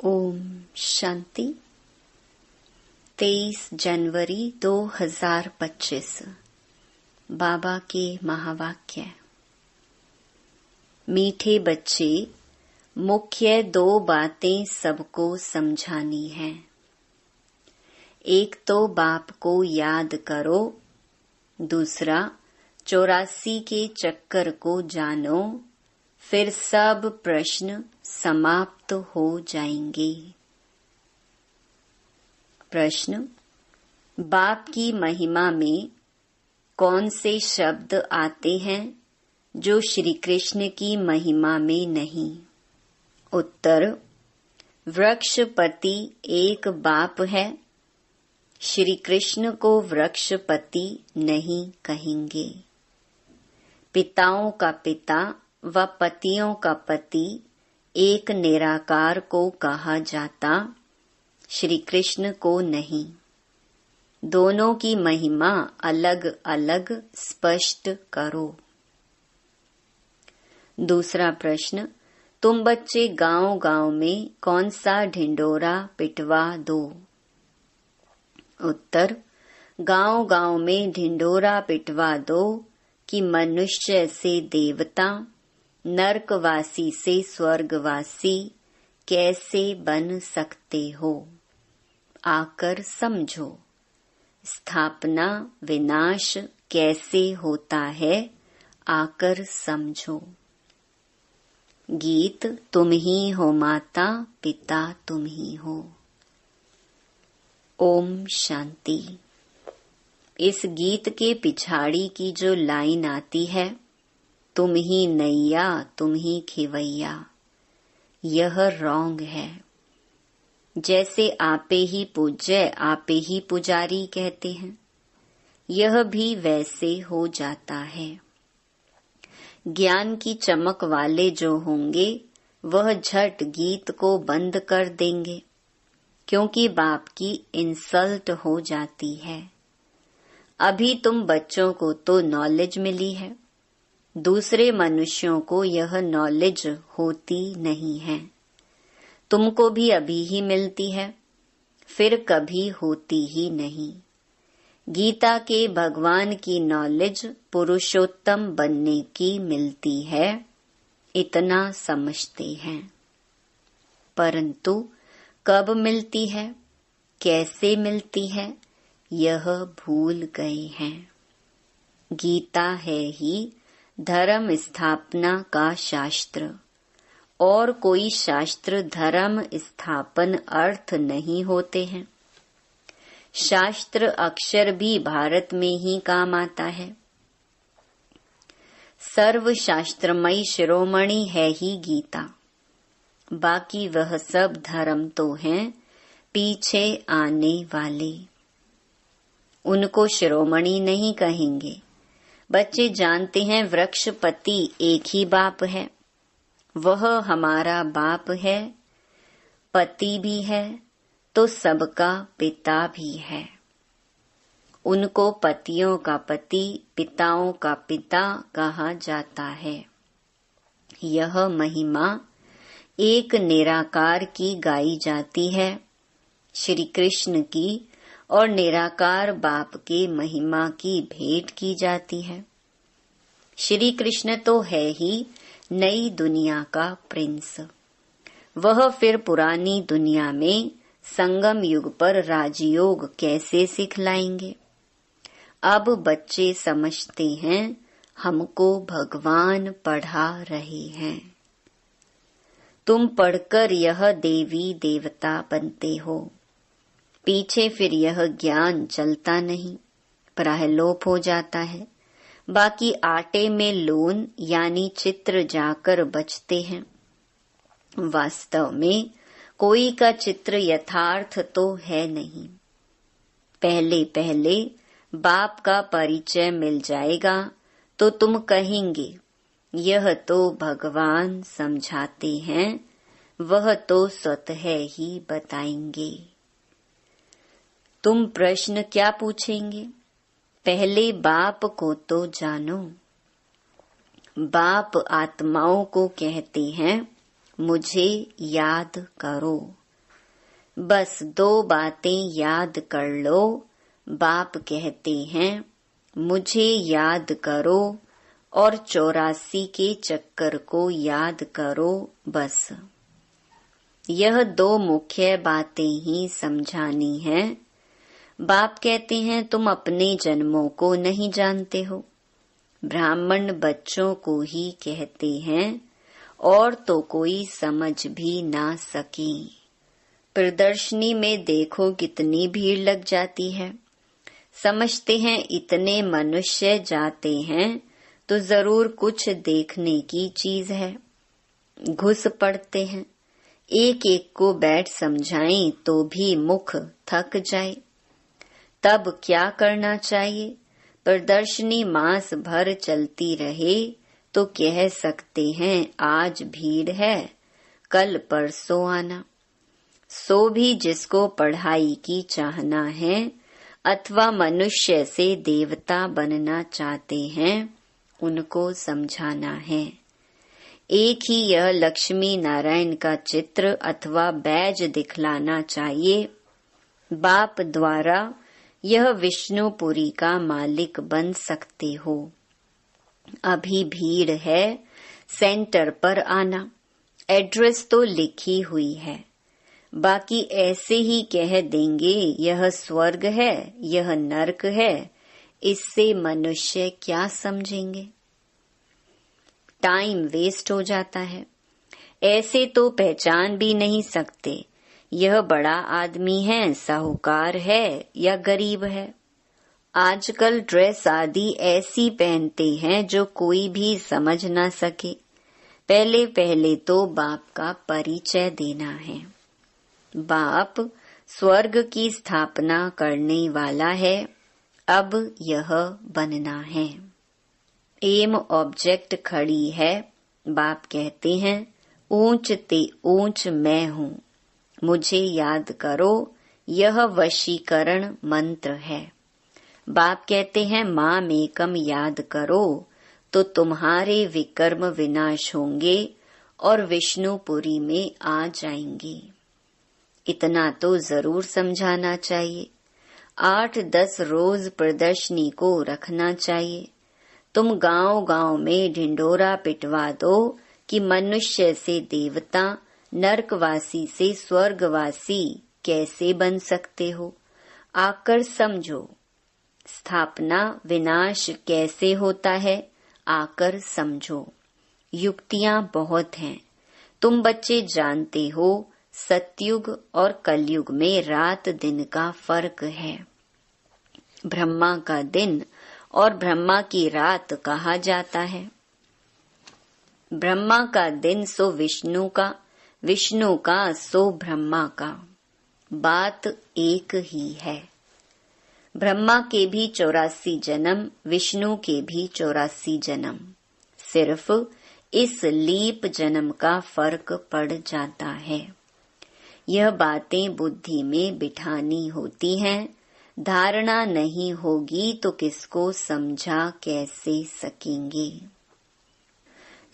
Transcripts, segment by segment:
ओम शांति। 23 जनवरी 2025 बाबा के महावाक्य। मीठे बच्चे, मुख्य 2 बातें सबको समझानी हैं। एक तो बाप को याद करो, दूसरा 84 के चक्कर को जानो, फिर सब प्रश्न समाप्त हो जाएंगे। प्रश्न: बाप की महिमा में कौन से शब्द आते हैं जो श्री कृष्ण की महिमा में नहीं? उत्तर: वृक्षपति एक बाप है, श्री कृष्ण को वृक्षपति नहीं कहेंगे। पिताओं का पिता व पतियों का पति एक निराकार को कहा जाता, श्री कृष्ण को नहीं। दोनों की महिमा अलग अलग स्पष्ट करो। दूसरा प्रश्न: तुम बच्चे गांव गांव में कौन सा ढिंडोरा पिटवा दो? उत्तर: गांव गांव में ढिंडोरा पिटवा दो कि मनुष्य से देवता, नरकवासी से स्वर्गवासी कैसे बन सकते हो, आकर समझो। स्थापना विनाश कैसे होता है, आकर समझो। गीत: तुम ही हो माता, पिता तुम ही हो। ओम शांति। इस गीत के पिछाड़ी की जो लाइन आती है, तुम ही नैया तुम ही खिवैया, यह रॉन्ग है। जैसे आपे ही पूज्य आपे ही पुजारी कहते हैं, यह भी वैसे हो जाता है। ज्ञान की चमक वाले जो होंगे वह झट गीत को बंद कर देंगे, क्योंकि बाप की इंसल्ट हो जाती है। अभी तुम बच्चों को तो नॉलेज मिली है, दूसरे मनुष्यों को यह नॉलेज होती नहीं है। तुमको भी अभी ही मिलती है, फिर कभी होती ही नहीं। गीता के भगवान की नॉलेज पुरुषोत्तम बनने की मिलती है, इतना समझते हैं। परंतु कब मिलती है, कैसे मिलती है, यह भूल गए हैं। गीता है ही धर्म स्थापना का शास्त्र, और कोई शास्त्र धर्म स्थापन अर्थ नहीं होते हैं। शास्त्र अक्षर भी भारत में ही काम आता है। सर्व शास्त्रमयी शिरोमणि है ही गीता, बाकी वह सब धर्म तो हैं पीछे आने वाले। उनको शिरोमणि नहीं कहेंगे। बच्चे जानते हैं वृक्षपति एक ही बाप है, वह हमारा बाप है, पति भी है तो सबका पिता भी है। उनको पतियों का पति, पिताओं का पिता कहा जाता है। यह महिमा एक निराकार की गाई जाती है, श्री कृष्ण की, और निराकार बाप के महिमा की भेंट की जाती है। श्री कृष्ण तो है ही नई दुनिया का प्रिंस। वह फिर पुरानी दुनिया में संगम युग पर राजयोग कैसे सिखलाएंगे? अब बच्चे समझते हैं हमको भगवान पढ़ा रहे हैं। तुम पढ़कर यह देवी देवता बनते हो, पीछे फिर यह ज्ञान चलता नहीं, प्रायलोप हो जाता है। बाकी आटे में लोन यानी चित्र जाकर बचते हैं। वास्तव में कोई का चित्र यथार्थ तो है नहीं। पहले पहले बाप का परिचय मिल जाएगा तो तुम कहेंगे यह तो भगवान समझाते हैं, वह तो स्वतः ही बताएंगे। तुम प्रश्न क्या पूछेंगे? पहले बाप को तो जानो। बाप आत्माओं को कहते हैं मुझे याद करो, बस 2 बातें याद कर लो। बाप कहते हैं मुझे याद करो और 84 के चक्कर को याद करो। बस यह 2 मुख्य बातें ही समझानी है। बाप कहते हैं तुम अपने जन्मों को नहीं जानते हो। ब्राह्मण बच्चों को ही कहते हैं और तो कोई समझ भी ना सके। प्रदर्शनी में देखो कितनी भीड़ लग जाती है। समझते हैं इतने मनुष्य जाते हैं तो जरूर कुछ देखने की चीज है। घुस पड़ते हैं। एक एक को बैठ समझाएं तो भी मुख थक जाए। तब क्या करना चाहिए? प्रदर्शनी मास भर चलती रहे तो कह सकते हैं आज भीड़ है, कल परसों आना। सो भी जिसको पढ़ाई की चाहना है अथवा मनुष्य से देवता बनना चाहते हैं उनको समझाना है। एक ही यह लक्ष्मी नारायण का चित्र अथवा बैज दिखलाना चाहिए। बाप द्वारा यह विष्णुपुरी का मालिक बन सकते हो। अभी भीड़ है, सेंटर पर आना। एड्रेस तो लिखी हुई है। बाकी ऐसे ही कह देंगे यह स्वर्ग है, यह नरक है। इससे मनुष्य क्या समझेंगे? टाइम वेस्ट हो जाता है। ऐसे तो पहचान भी नहीं सकते यह बड़ा आदमी है, साहूकार है या गरीब है। आजकल ड्रेस आदि ऐसी पहनते हैं जो कोई भी समझ ना सके। पहले पहले तो बाप का परिचय देना है। बाप स्वर्ग की स्थापना करने वाला है। अब यह बनना है। एम ऑब्जेक्ट खड़ी है। बाप कहते हैं ऊंच ते ऊंच मैं हूँ, मुझे याद करो। यह वशीकरण मंत्र है। बाप कहते हैं माम एकम याद करो तो तुम्हारे विकर्म विनाश होंगे और विष्णुपुरी में आ जाएंगे। इतना तो जरूर समझाना चाहिए। 8-10 रोज प्रदर्शनी को रखना चाहिए। तुम गांव गांव में ढिंडोरा पिटवा दो कि मनुष्य से देवता, नरकवासी से स्वर्गवासी कैसे बन सकते हो। आकर समझो। स्थापना विनाश कैसे होता है, आकर समझो। युक्तियां बहुत हैं। तुम बच्चे जानते हो सतयुग और कलयुग में रात दिन का फर्क है। ब्रह्मा का दिन और ब्रह्मा की रात कहा जाता है। ब्रह्मा का दिन सो विष्णु का, विष्णु का सो ब्रह्मा का। बात एक ही है। ब्रह्मा के भी 84 जन्म, विष्णु के भी 84 जन्म। सिर्फ इस लीप जन्म का फर्क पड़ जाता है। यह बातें बुद्धि में बिठानी होती हैं। धारणा नहीं होगी तो किसको समझा कैसे सकेंगे।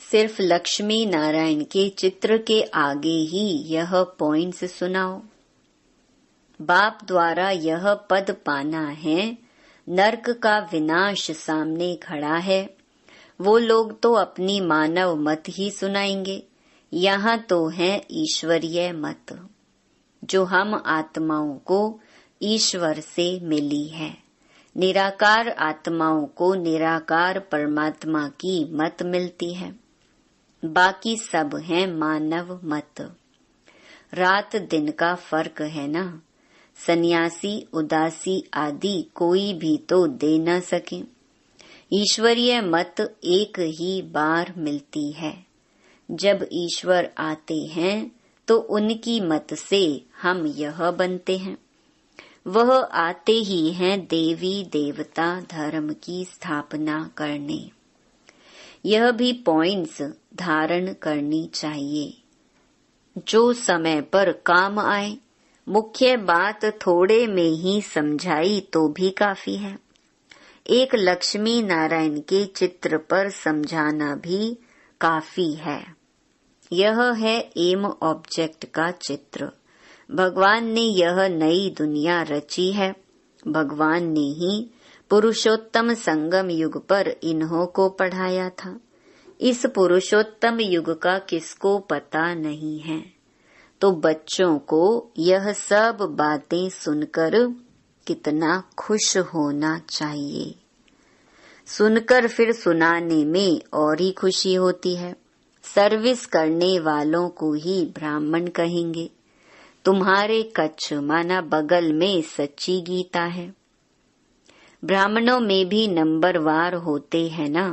सिर्फ लक्ष्मी नारायण के चित्र के आगे ही यह पॉइंट्स सुनाओ। बाप द्वारा यह पद पाना है। नरक का विनाश सामने खड़ा है। वो लोग तो अपनी मानव मत ही सुनाएंगे। यहाँ तो है ईश्वरीय मत, जो हम आत्माओं को ईश्वर से मिली है। निराकार आत्माओं को निराकार परमात्मा की मत मिलती है। बाकी सब है मानव मत। रात दिन का फर्क है ना। सन्यासी, उदासी आदि कोई भी तो दे न सके। ईश्वरीय मत एक ही बार मिलती है। जब ईश्वर आते हैं तो उनकी मत से हम यह बनते हैं। वह आते ही हैं देवी देवता धर्म की स्थापना करने। यह भी पॉइंट्स धारण करनी चाहिए जो समय पर काम आए। मुख्य बात थोड़े में ही समझाई तो भी काफी है। एक लक्ष्मी नारायण के चित्र पर समझाना भी काफी है। यह है एम ऑब्जेक्ट का चित्र। भगवान ने यह नई दुनिया रची है। भगवान ने ही पुरुषोत्तम संगम युग पर इन्हों को पढ़ाया था। इस पुरुषोत्तम युग का किसको पता नहीं है। तो बच्चों को यह सब बातें सुनकर कितना खुश होना चाहिए। सुनकर फिर सुनाने में और ही खुशी होती है। सर्विस करने वालों को ही ब्राह्मण कहेंगे। तुम्हारे कच्छ माना बगल में सच्ची गीता है। ब्राह्मणों में भी नंबरवार होते हैं ना।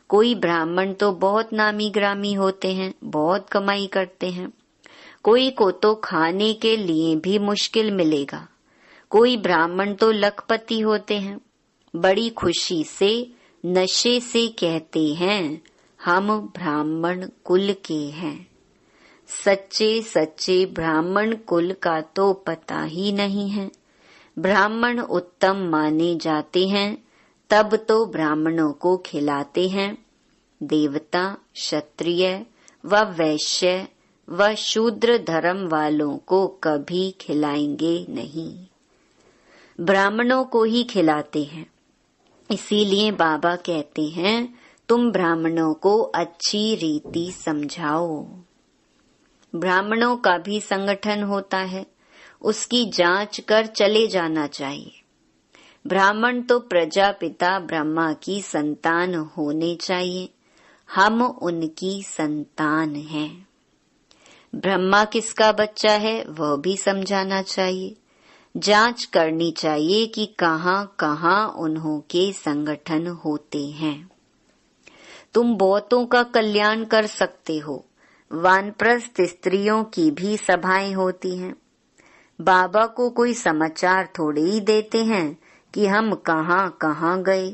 कोई ब्राह्मण तो बहुत नामी ग्रामी होते हैं, बहुत कमाई करते हैं। कोई को तो खाने के लिए भी मुश्किल मिलेगा। कोई ब्राह्मण तो लखपति होते हैं। बड़ी खुशी से नशे से कहते हैं हम ब्राह्मण कुल के हैं। सच्चे सच्चे ब्राह्मण कुल का तो पता ही नहीं है। ब्राह्मण उत्तम माने जाते हैं तब तो ब्राह्मणों को खिलाते हैं। देवता, क्षत्रिय व वैश्य व शूद्र धर्म वालों को कभी खिलाएंगे नहीं, ब्राह्मणों को ही खिलाते हैं। इसीलिए बाबा कहते हैं तुम ब्राह्मणों को अच्छी रीति समझाओ। ब्राह्मणों का भी संगठन होता है, उसकी जांच कर चले जाना चाहिए। ब्राह्मण तो प्रजापिता ब्रह्मा की संतान होने चाहिए। हम उनकी संतान हैं। ब्रह्मा किसका बच्चा है वह भी समझाना चाहिए। जांच करनी चाहिए कि कहाँ कहाँ उन्हों के संगठन होते हैं। तुम बहुतों का कल्याण कर सकते हो। वानप्रस्थ स्त्रियों की भी सभाएं होती हैं। बाबा को कोई समाचार थोड़े ही देते हैं कि हम कहाँ कहाँ गए।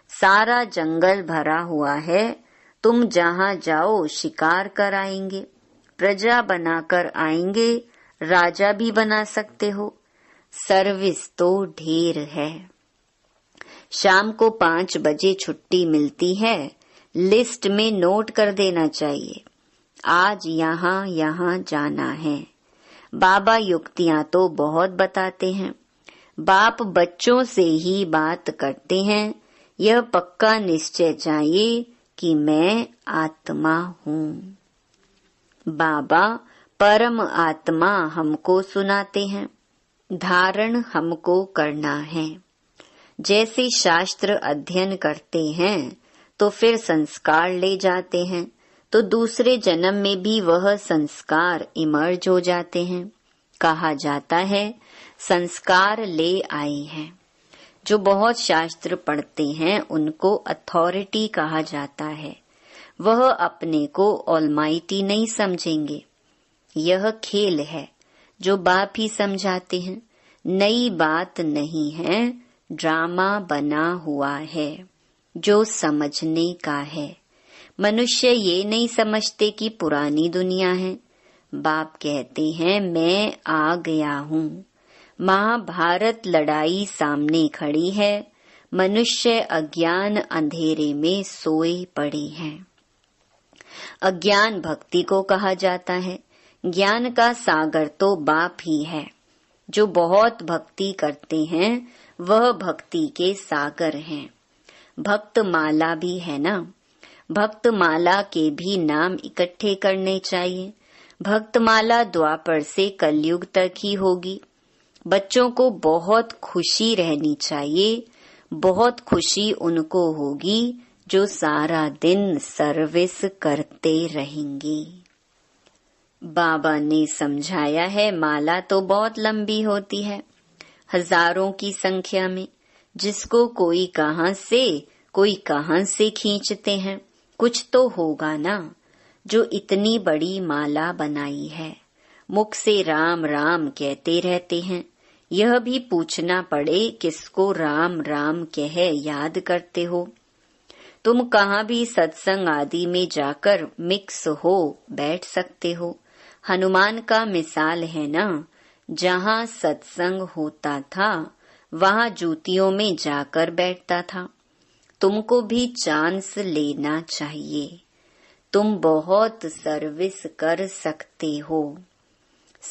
सारा जंगल भरा हुआ है, तुम जहाँ जाओ शिकार कर आएंगे, प्रजा बनाकर आएंगे, राजा भी बना सकते हो। सर्विस तो ढेर है। शाम को 5 बजे छुट्टी मिलती है, लिस्ट में नोट कर देना चाहिए आज यहाँ यहाँ जाना है। बाबा युक्तियां तो बहुत बताते हैं। बाप बच्चों से ही बात करते हैं। यह पक्का निश्चय चाहिए कि मैं आत्मा हूँ। बाबा परम आत्मा हमको सुनाते हैं। धारण हमको करना है। जैसे शास्त्र अध्ययन करते हैं तो फिर संस्कार ले जाते हैं, तो दूसरे जन्म में भी वह संस्कार इमर्ज हो जाते हैं। कहा जाता है संस्कार ले आए हैं। जो बहुत शास्त्र पढ़ते हैं उनको अथॉरिटी कहा जाता है। वह अपने को ऑलमाइटी नहीं समझेंगे। यह खेल है जो बाप ही समझाते हैं। नई बात नहीं है, ड्रामा बना हुआ है जो समझने का है। मनुष्य ये नहीं समझते कि पुरानी दुनिया है। बाप कहते हैं मैं आ गया हूँ। महाभारत लड़ाई सामने खड़ी है। मनुष्य अज्ञान अंधेरे में सोए पड़े हैं। अज्ञान भक्ति को कहा जाता है। ज्ञान का सागर तो बाप ही है। जो बहुत भक्ति करते हैं वह भक्ति के सागर हैं। भक्त माला भी है ना। भक्त माला के भी नाम इकट्ठे करने चाहिए। भक्त माला द्वापर से कलयुग तक ही होगी। बच्चों को बहुत खुशी रहनी चाहिए। बहुत खुशी उनको होगी जो सारा दिन सर्विस करते रहेंगे। बाबा ने समझाया है माला तो बहुत लंबी होती है, हजारों की संख्या में, जिसको कोई कहां से खींचते हैं। कुछ तो होगा ना जो इतनी बड़ी माला बनाई है। मुख से राम राम कहते रहते हैं। यह भी पूछना पड़े किसको राम राम कह याद करते हो। तुम कहाँ भी सत्संग आदि में जाकर मिक्स हो बैठ सकते हो। हनुमान का मिसाल है ना। जहाँ सत्संग होता था वहाँ जूतियों में जाकर बैठता था। तुमको भी चांस लेना चाहिए। तुम बहुत सर्विस कर सकते हो।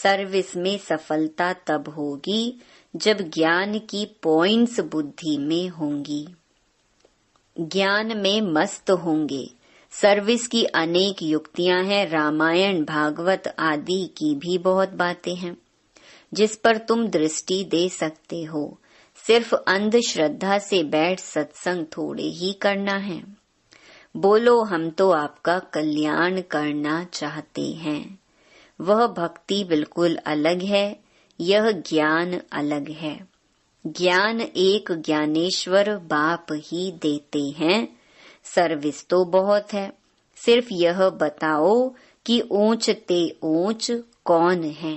सर्विस में सफलता तब होगी जब ज्ञान की पॉइंट्स बुद्धि में होंगी। ज्ञान में मस्त होंगे। सर्विस की अनेक युक्तियां हैं, रामायण भागवत आदि की भी बहुत बातें हैं जिस पर तुम दृष्टि दे सकते हो। सिर्फ अंधश्रद्धा से बैठ सत्संग थोड़े ही करना है। बोलो हम तो आपका कल्याण करना चाहते हैं। वह भक्ति बिल्कुल अलग है, यह ज्ञान अलग है। ज्ञान एक ज्ञानेश्वर बाप ही देते हैं। सर्विस तो बहुत है, सिर्फ यह बताओ कि ऊंच ते ऊंच कौन है।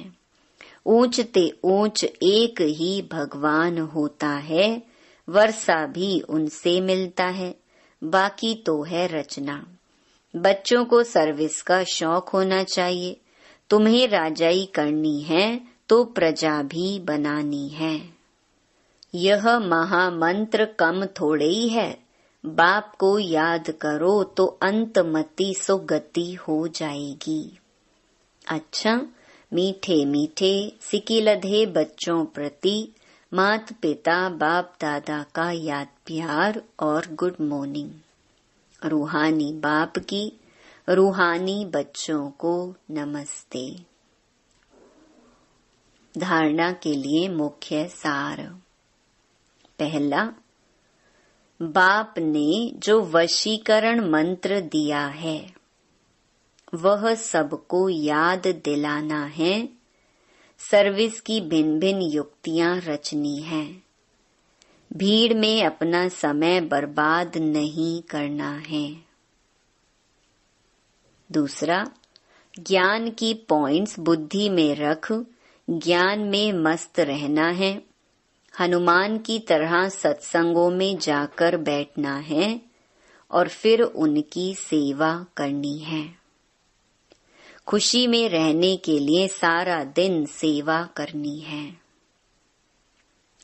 ऊंच ते ऊंच एक ही भगवान होता है, वर्षा भी उनसे मिलता है, बाकी तो है रचना। बच्चों को सर्विस का शौक होना चाहिए। तुम्हें राजाई करनी है तो प्रजा भी बनानी है। यह महामंत्र कम थोड़े ही है। बाप को याद करो तो अंतमति सुगति हो जाएगी। अच्छा, मीठे मीठे सिकिलधे बच्चों प्रति माता पिता बाप दादा का याद प्यार और गुड मॉर्निंग। रूहानी बाप की रूहानी बच्चों को नमस्ते। धारणा के लिए मुख्य सार। पहला, बाप ने जो वशीकरण मंत्र दिया है वह सबको याद दिलाना है। सर्विस की भिन्न भिन्न युक्तियां रचनी है। भीड़ में अपना समय बर्बाद नहीं करना है। दूसरा, ज्ञान की पॉइंट्स बुद्धि में रख ज्ञान में मस्त रहना है। हनुमान की तरह सत्संगों में जाकर बैठना है और फिर उनकी सेवा करनी है। खुशी में रहने के लिए सारा दिन सेवा करनी है।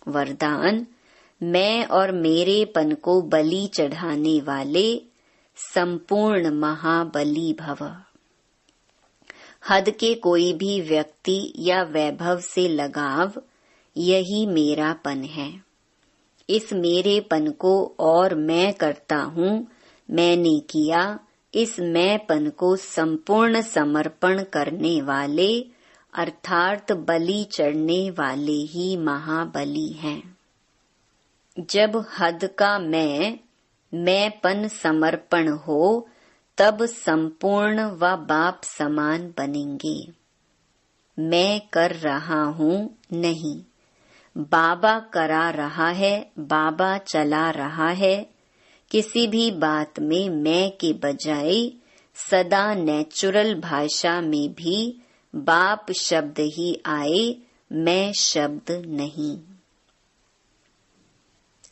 वरदान, मैं और मेरेपन को बलि चढ़ाने वाले संपूर्ण महाबली भव। हद के कोई भी व्यक्ति या वैभव से लगाव, यही मेरापन है। इस मेरेपन को और मैं करता हूँ, मैंने किया, इस मैंपन को संपूर्ण समर्पण करने वाले अर्थात बलि चढ़ने वाले ही महाबली हैं। जब हद का मैंपन समर्पण हो तब संपूर्ण व बाप समान बनेंगे। मैं कर रहा हूँ नहीं, बाबा करा रहा है, बाबा चला रहा है। किसी भी बात में मैं के बजाय सदा नेचुरल भाषा में भी बाप शब्द ही आए, मैं शब्द नहीं।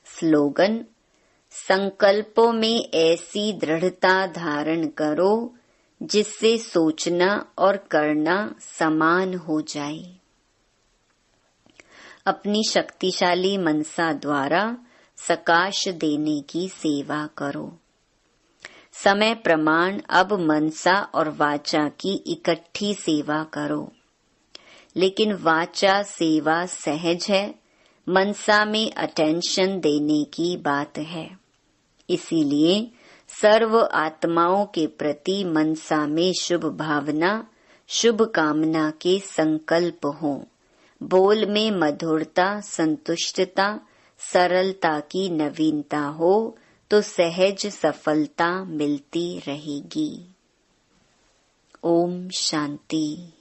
स्लोगन, संकल्पों में ऐसी दृढ़ता धारण करो जिससे सोचना और करना समान हो जाए। अपनी शक्तिशाली मनसा द्वारा सकाश देने की सेवा करो। समय प्रमाण अब मनसा और वाचा की इकट्ठी सेवा करो। लेकिन वाचा सेवा सहज है, मनसा में अटेंशन देने की बात है। इसीलिए सर्व आत्माओं के प्रति मनसा में शुभ भावना, शुभ कामना के संकल्प हों। बोल में मधुरता, संतुष्टता, सरलता की नवीनता हो तो सहज सफलता मिलती रहेगी। ओम शांति।